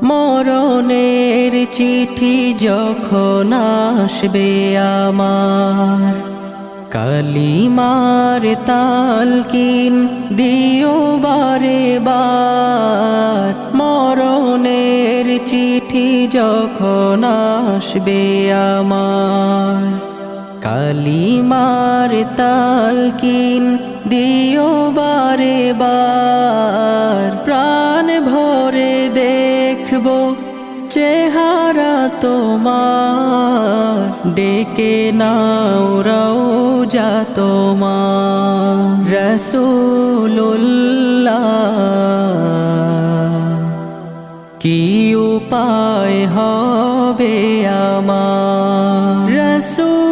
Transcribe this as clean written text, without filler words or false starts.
মরণের চিঠি যখন আসবে আমার, কালিমার তালকিন দিও বারে বার। মরণের চিঠি যখন আসবে আমার, কালিমার তালকিন দিও বারে বার। প্রাণ ভরে দেখব চেহারা তোমার, ডেকে নাও রওজা তোমার। রাসূলুল্লাহ কি উপায় হবে আমার, রাসূলুল্লাহ